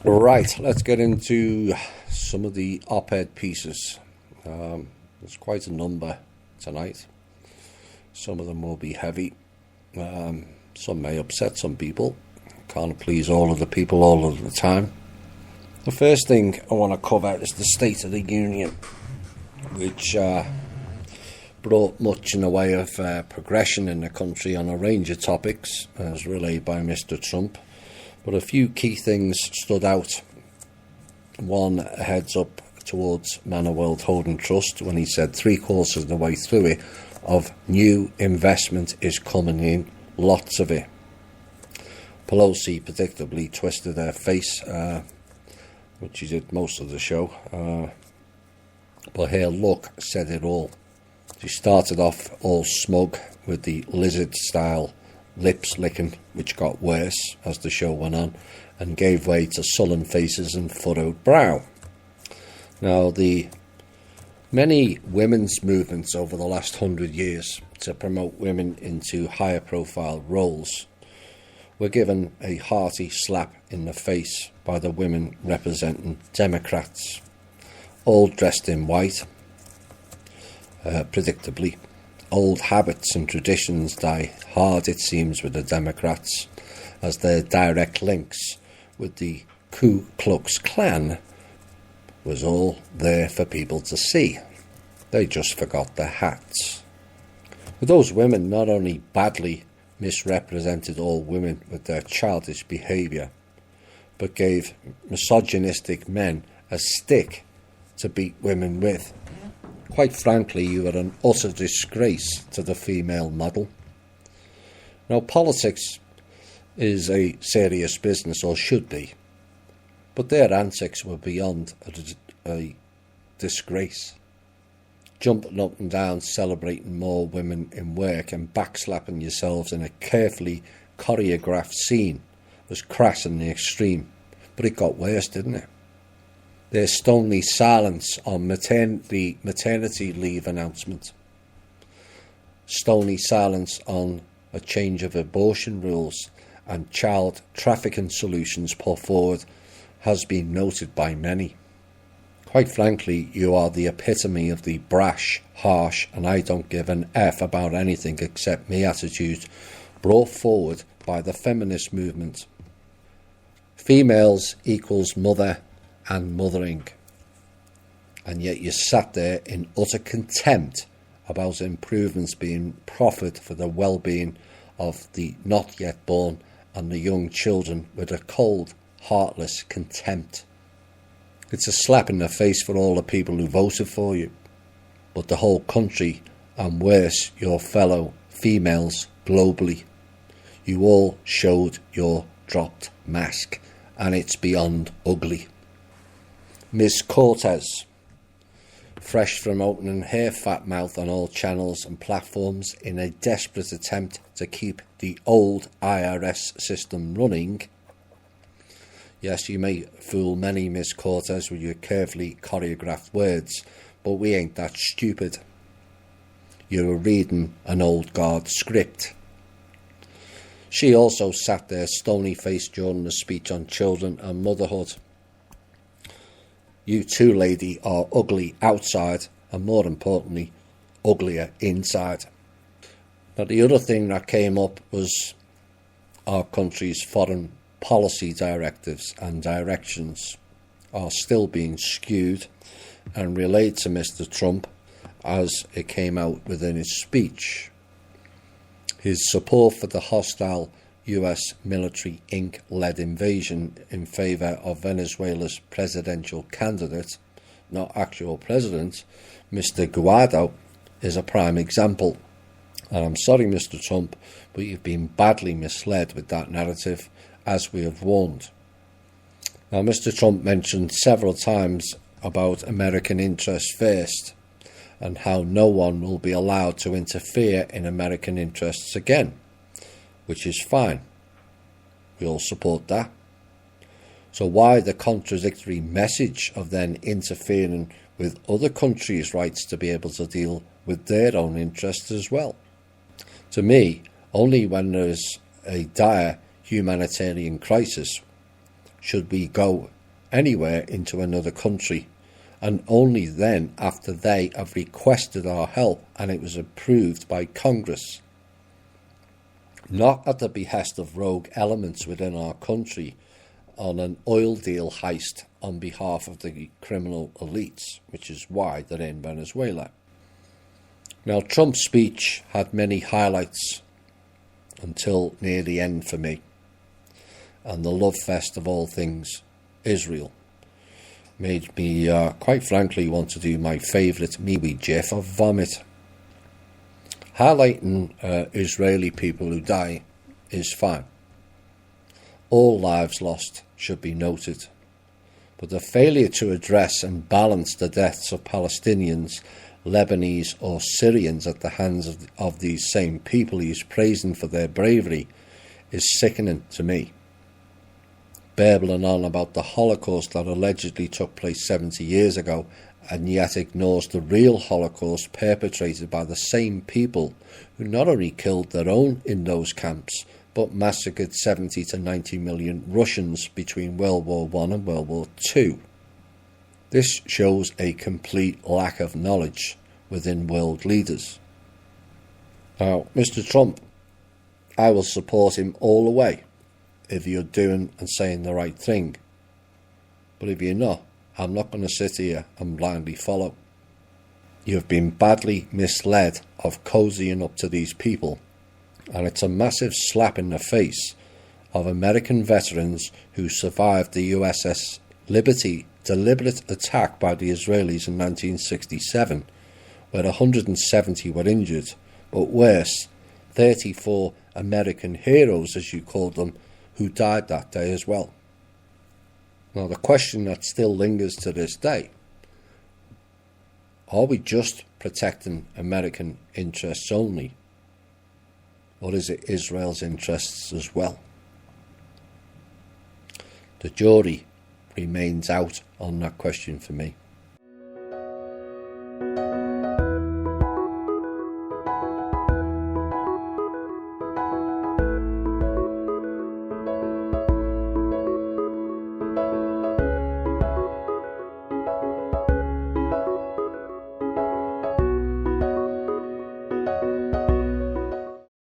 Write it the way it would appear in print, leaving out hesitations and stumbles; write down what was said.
Right, let's get into some of the op-ed pieces. There's quite a number tonight. Some of them will be heavy. Some may upset some people. Can't please all of the people all of the time. The first thing I want to cover is the State of the Union, which brought much in the way of progression in the country on a range of topics, as relayed by Mr. Trump. But a few key things stood out. One heads up towards Manor World Holding Trust when he said 3/4 of the way through it of new investment is coming in, lots of it. Pelosi predictably twisted her face, which she did most of the show, but her look said it all. She started off all smug with the lizard style lips licking, which got worse as the show went on, and gave way to sullen faces and furrowed brow. Now, the many women's movements over the last 100 years to promote women into higher profile roles were given a hearty slap in the face by the women representing Democrats, all dressed in white. Predictably, old habits and traditions die hard, it seems, with the Democrats, as their direct links with the Ku Klux Klan was all there for people to see. They just forgot their hats. But those women not only badly misrepresented all women with their childish behaviour, but gave misogynistic men a stick to beat women with. Quite frankly, you are an utter disgrace to the female model. Now, politics is a serious business, or should be, but their antics were beyond a disgrace. Jumping up and down, celebrating more women in work and backslapping yourselves in a carefully choreographed scene was crass in the extreme, but it got worse, didn't it? Their stony silence on the maternity leave announcement, stony silence on a change of abortion rules and child trafficking solutions put forward has been noted by many. Quite frankly, you are the epitome of the brash, harsh, and I don't give an F about anything except me attitude brought forward by the feminist movement. Females equals mother and mothering, and yet you sat there in utter contempt about improvements being proffered for the well-being of the not yet born and the young children with a cold, heartless contempt. It's a slap in the face for all the people who voted for you, but the whole country, and worse, your fellow females globally. You all showed your dropped mask, and it's beyond ugly. Ms. Cortez, fresh from opening her fat mouth on all channels and platforms in a desperate attempt to keep the old IRS system running. Yes, you may fool many, Ms. Cortez, with your carefully choreographed words, but we ain't that stupid. You're reading an old guard script. She also sat there stony-faced during the speech on children and motherhood. You too, lady, are ugly outside and, more importantly, uglier inside. Now, the other thing that came up was our country's foreign policy directives and directions are still being skewed and relayed to Mr. Trump as it came out within his speech. His support for the hostile US military Inc.-led invasion in favour of Venezuela's presidential candidate, not actual president, Mr. Guaido, is a prime example. And I'm sorry, Mr. Trump, but you've been badly misled with that narrative, as we have warned. Now, Mr. Trump mentioned several times about American interests first, and how no one will be allowed to interfere in American interests again, which is fine. We all support that. So why the contradictory message of then interfering with other countries' rights to be able to deal with their own interests as well? To me, only when there is a dire humanitarian crisis should we go anywhere into another country, and only then after they have requested our help and it was approved by Congress. Not at the behest of rogue elements within our country on an oil deal heist on behalf of the criminal elites, which is why they're in Venezuela. Now, Trump's speech had many highlights until near the end for me, and the love fest of all things Israel made me, quite frankly, want to do my favourite MeWe gif of vomit. Highlighting Israeli people who die is fine. All lives lost should be noted, but the failure to address and balance the deaths of Palestinians, Lebanese or Syrians at the hands of these same people he is praising for their bravery is sickening to me. Babbling on about the Holocaust that allegedly took place 70 years ago, and yet ignores the real Holocaust perpetrated by the same people who not only killed their own in those camps, but massacred 70 to 90 million Russians between World War I and World War II. This shows a complete lack of knowledge within world leaders. Now, Mr. Trump, I will support him all the way if you're doing and saying the right thing. But if you're not, I'm not going to sit here and blindly follow. You've been badly misled of cozying up to these people, and it's a massive slap in the face of American veterans who survived the USS Liberty deliberate attack by the Israelis in 1967, where 170 were injured, but worse, 34 American heroes, as you called them, who died that day as well. Now, the question that still lingers to this day, are we just protecting American interests only, or is it Israel's interests as well? The jury remains out on that question for me.